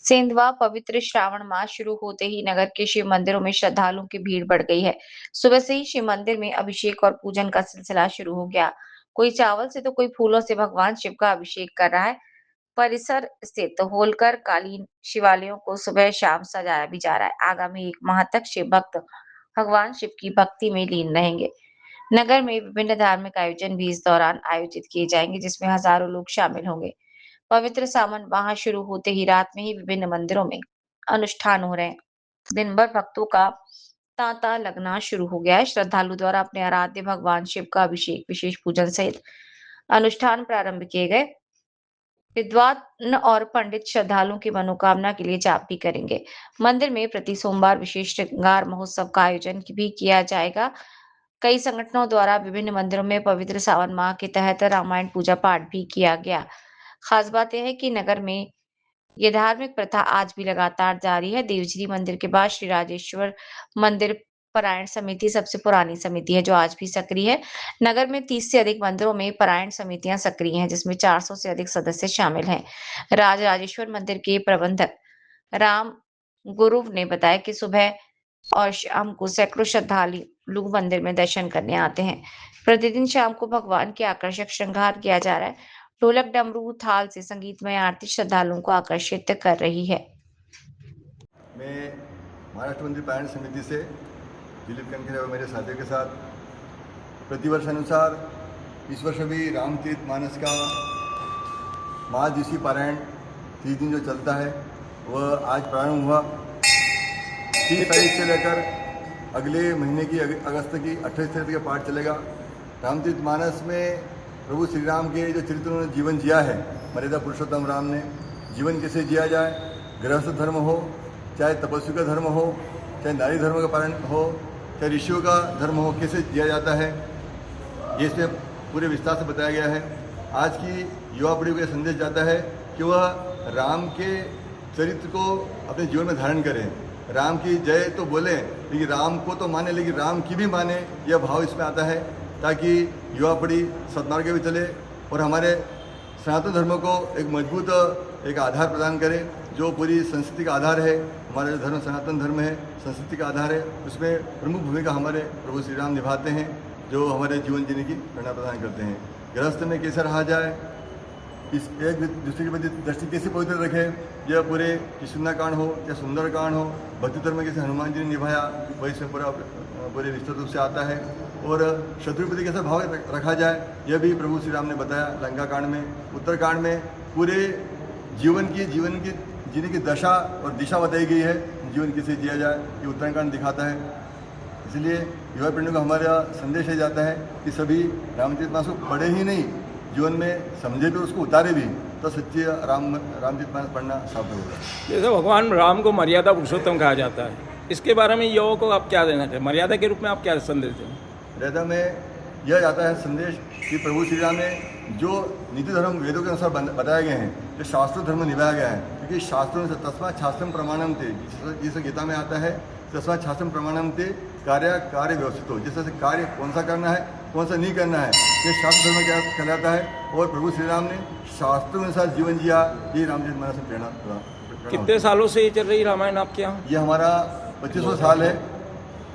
सेंधवा पवित्र श्रावण मास शुरू होते ही नगर के शिव मंदिरों में श्रद्धालुओं की भीड़ बढ़ गई है। सुबह से ही शिव मंदिर में अभिषेक और पूजन का सिलसिला शुरू हो गया। कोई चावल से तो कोई फूलों से भगवान शिव का अभिषेक कर रहा है। परिसर स्थित होलकर कालीन शिवालयों को सुबह शाम सजाया भी जा रहा है। आगामी 1 माह तक शिव भक्त भगवान शिव की भक्ति में लीन रहेंगे। नगर में विभिन्न धार्मिक आयोजन भी इस दौरान आयोजित किए जाएंगे, जिसमें हजारों लोग शामिल होंगे। पवित्र सावन माह शुरू होते ही रात में ही विभिन्न मंदिरों में अनुष्ठान हो रहे हैं। दिन भर भक्तों का तांता लगना शुरू हो गया है। श्रद्धालु द्वारा अपने आराध्य भगवान शिव का अभिषेक, विशेष पूजन सहित अनुष्ठान प्रारंभ किए गए। विद्वान और पंडित श्रद्धालुओं की मनोकामना के लिए जाप भी करेंगे। मंदिर में प्रति सोमवार विशेष श्रृंगार महोत्सव का आयोजन भी किया जाएगा। कई संगठनों द्वारा विभिन्न मंदिरों में पवित्र सावन माह के तहत रामायण पूजा पाठ भी किया गया। खास बात यह है कि नगर में ये धार्मिक प्रथा आज भी लगातार जारी है। देवश्री मंदिर के बाद श्री राजेश्वर मंदिर पारायण समिति सबसे पुरानी समिति है, जो आज भी सक्रिय है। नगर में 30 से अधिक मंदिरों में पारायण समितियां सक्रिय हैं, जिसमें 400 से अधिक सदस्य शामिल हैं। राजेश्वर मंदिर के प्रबंधक राम गुरु ने बताया कि सुबह और शाम को सैकड़ों श्रद्धालु लोग मंदिर में दर्शन करने आते हैं। प्रतिदिन शाम को भगवान के आकर्षक श्रृंगार किया जा रहा है। ढोलक, डमरू, थाल से संगीतमय आरती श्रद्धालुओं को आकर्षित कर रही है। मैं महाराष्ट्र मंदिर पारायण समिति से दिलीप कनखरे और मेरे साथियों के साथ प्रतिवर्ष अनुसार इस वर्ष भी रामचरित मानस का महादिवसीय पारायण 30 दिन जो चलता है वह आज प्रारंभ हुआ। 30 तारीख से लेकर अगले महीने की अगस्त की 28 तारीख का पाठ चलेगा। रामचरित मानस में प्रभु श्री राम के जो चरित्र उन्होंने जीवन जिया है, मर्यादा पुरुषोत्तम राम ने जीवन कैसे जिया जाए, गृहस्थ धर्म हो, चाहे तपस्वी का धर्म हो, चाहे नारी धर्म का पालन हो, चाहे ऋषियों का धर्म हो, कैसे जिया जाता है, ये इसमें पूरे विस्तार से बताया गया है। आज की युवा पीढ़ी को यह संदेश जाता है कि वह राम के चरित्र को अपने जीवन में धारण करें। राम की जय तो बोले, लेकिन राम को तो माने, लेकिन राम की भी माने, यह भाव इसमें आता है, ताकि युवा पीढ़ी सद्मार्ग पे चले और हमारे सनातन धर्म को एक मजबूत एक आधार प्रदान करे, जो पूरी संस्कृति का आधार है। हमारा जो धर्म सनातन धर्म है, संस्कृति का आधार है, उसमें प्रमुख भूमिका हमारे प्रभु श्री राम निभाते हैं, जो हमारे जीवन जीने की प्रेरणा प्रदान करते हैं। गृहस्थ में कैसे रहा जाए, इस एक दूसरे की दृष्टि कैसे पवित्र रखे, यह पूरे किशुन्ना-कांड हो या सुंदर-कांड हो, भक्ति धर्म कैसे हनुमान जी ने निभाया, वही से पूरे विस्तृत रूप से आता है। और शत्रुपति कैसे भाव रखा जाए, यह भी प्रभु श्री राम ने बताया लंका कांड में। उत्तरकांड में पूरे जीवन की जीने की दशा और दिशा बताई गई है, जीवन कैसे जिया जाए, ये उत्तरकांड दिखाता है। इसलिए युवा पीढ़ी को हमारा संदेश ये जाता है कि सभी रामचरित मानस को पढ़े ही नहीं, जीवन में समझे भी, उसको उतारे भी, तो सच्चे रामचरित मानस पढ़ना सार्थक होगा। जैसे भगवान राम को मर्यादा पुरुषोत्तम कहा जाता है, इसके बारे में युवाओं को आप क्या देना चाहिए, मर्यादा के रूप में आप क्या संदेश दें? मर्यादा में यह जाता है संदेश कि प्रभु श्री राम ने जो नीति धर्म वेदों के अनुसार बताए गए हैं, जो शास्त्र धर्म निभाया गया है, क्योंकि शास्त्रों से तस्मात् शास्त्रम प्रमाणम थे, जिसे गीता में आता है तस्मात् शास्त्रम प्रमाणम थे, कार्य व्यवस्थित हो, जैसे कार्य कौन सा करना है, कौन सा नहीं करना है, ये शास्त्र धर्म क्या कहलाता है। और प्रभु श्री राम ने शास्त्रों के अनुसार जीवन जिया, ये रामचरित मानस में प्रेरणा। कितने सालों से ये चल रही रामायण आपके यहाँ? ये हमारा 25वां साल है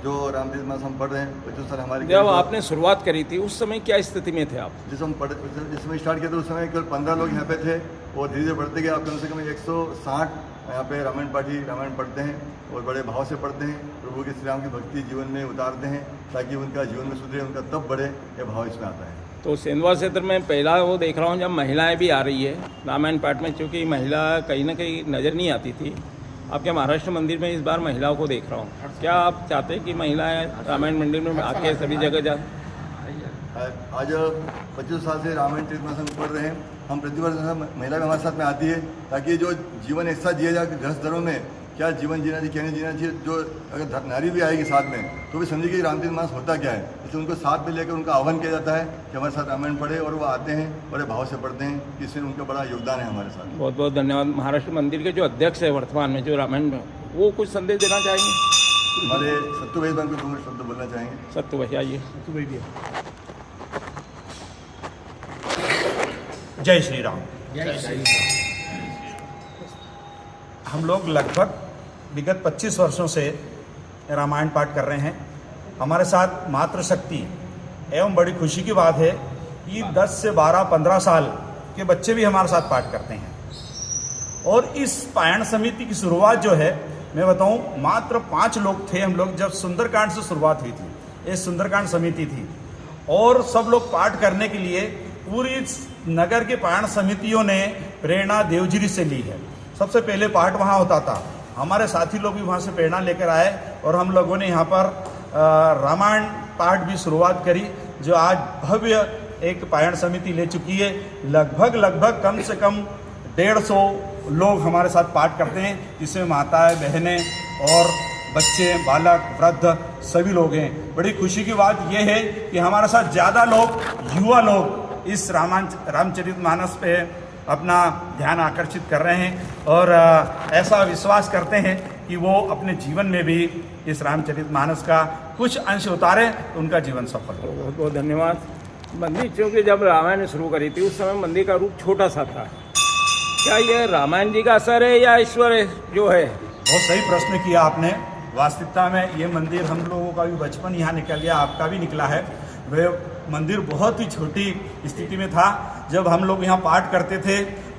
जो रामचरित मानस हम पढ़ रहे हैं। 25 साल हमारे। जब आपने शुरुआत करी थी उस समय क्या स्थिति में थे आप? जिस समय स्टार्ट किया था उस समय केवल 15 लोग यहाँ पे थे, और धीरे धीरे बढ़ते गए। आप कम से कम 160 यहाँ पे रामायण पाठी रामायण पढ़ते हैं और बड़े भाव से पढ़ते हैं, प्रभु के श्री राम की भक्ति जीवन में उतारते हैं, ताकि उनका जीवन में सुधरे, उनका तप बढ़े, यह भाव इसमें आता है। तो सेंधवा क्षेत्र में पहला वो देख रहा हूँ जब महिलाएं भी आ रही है रामायण पाठ में, क्योंकि महिला कहीं ना कहीं नज़र नहीं आती थी। आपके महाराष्ट्र मंदिर में इस बार महिलाओं को देख रहा हूँ, क्या आप चाहते हैं कि महिलाएं रामायण मंदिर में आके सभी जगह जा? आज 25 साल से रामायण चरित मानस हम पढ़ रहे हैं। हम प्रतिवर्ष महिला भी हमारे साथ में आती है, ताकि जो जीवन ऐसा जिया जाए कि गृहस्थ धर्म में क्या जीवन जीना चाहिए, क्या नहीं जीना चाहिए। जो अगर नारी भी आएगी साथ में तो भी समझिए कि रामचरित मानस होता क्या है। इसलिए उनको साथ में लेकर उनका आह्वान किया जाता है कि हमारे साथ रामायण पढ़े, और वो आते हैं, बड़े भाव से पढ़ते हैं, इसमें उनका बड़ा योगदान है हमारे साथ। बहुत बहुत धन्यवाद। महाराष्ट्र मंदिर के जो अध्यक्ष है वर्तमान में जो रामायण में, वो कुछ संदेश देना चाहेंगे? हमारे सत्तू भाई को शब्द बोलना चाहेंगे। सत्तू भाई आइए। सत्तू भाई भी जय श्री राम। हम लोग लगभग विगत 25 वर्षों से रामायण पाठ कर रहे हैं। हमारे साथ मातृशक्ति एवं बड़ी खुशी की बात है कि 10 से 12-15 साल के बच्चे भी हमारे साथ पाठ करते हैं। और इस पारायण समिति की शुरुआत जो है, मैं बताऊं, मात्र 5 लोग थे हम लोग जब सुंदरकांड से शुरुआत हुई थी। ये सुंदरकांड समिति थी और सब लोग पाठ करने के लिए पूरी नगर के पारायण समितियों ने प्रेरणा देवगिरी से ली है। सबसे पहले पाठ वहाँ होता था, हमारे साथी लोग भी वहाँ से प्रेरणा लेकर आए और हम लोगों ने यहाँ पर रामायण पाठ भी शुरुआत करी, जो आज भव्य एक पारायण समिति ले चुकी है। लगभग कम से कम 150 लोग हमारे साथ पाठ करते हैं, जिसमें माताएं, बहनें और बच्चे, बालक, वृद्ध सभी लोग हैं। बड़ी खुशी की बात यह है कि हमारे साथ ज़्यादा लोग, युवा लोग इस रामचरितमानस पे अपना ध्यान आकर्षित कर रहे हैं और ऐसा विश्वास करते हैं कि वो अपने जीवन में भी इस रामचरितमानस का कुछ अंश उतारे तो उनका जीवन सफल हो। बहुत बहुत धन्यवाद। मंदिर चूँकि जब रामायण ने शुरू करी थी उस समय मंदिर का रूप छोटा सा था। क्या ये रामायण जी का असर है या ईश्वर जो है? बहुत सही प्रश्न किया आपने। वास्तविकता में ये मंदिर हम लोगों का भी बचपन यहाँ निकल गया, आपका भी निकला है। वह मंदिर बहुत ही छोटी स्थिति में था। जब हम लोग यहाँ पाठ करते थे,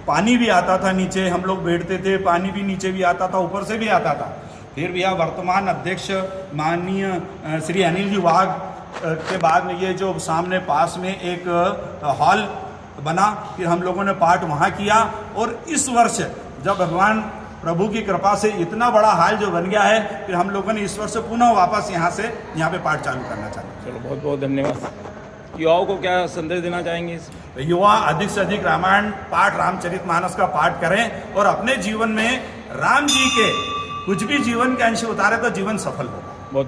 पानी भी आता था नीचे, हम लोग बैठते थे, पानी भी नीचे भी आता था, ऊपर से भी आता था। फिर भी यहाँ वर्तमान अध्यक्ष माननीय श्री अनिल जी वाघ के बाद में ये जो सामने पास में एक हॉल बना, फिर हम लोगों ने पाठ वहाँ किया। और इस वर्ष जब भगवान प्रभु की कृपा से इतना बड़ा हाल जो बन गया है, फिर हम लोगों ने इस वर्ष पुनः वापस यहाँ पे पाठ चालू करना चाहते। चलो, बहुत बहुत धन्यवाद। युवाओं को क्या संदेश देना चाहेंगे? युवा अधिक से अधिक रामायण पाठ, रामचरितमानस का पाठ करें और अपने जीवन में राम जी के कुछ भी जीवन के अंश उतारे तो जीवन सफल होगा। बहुत बहुत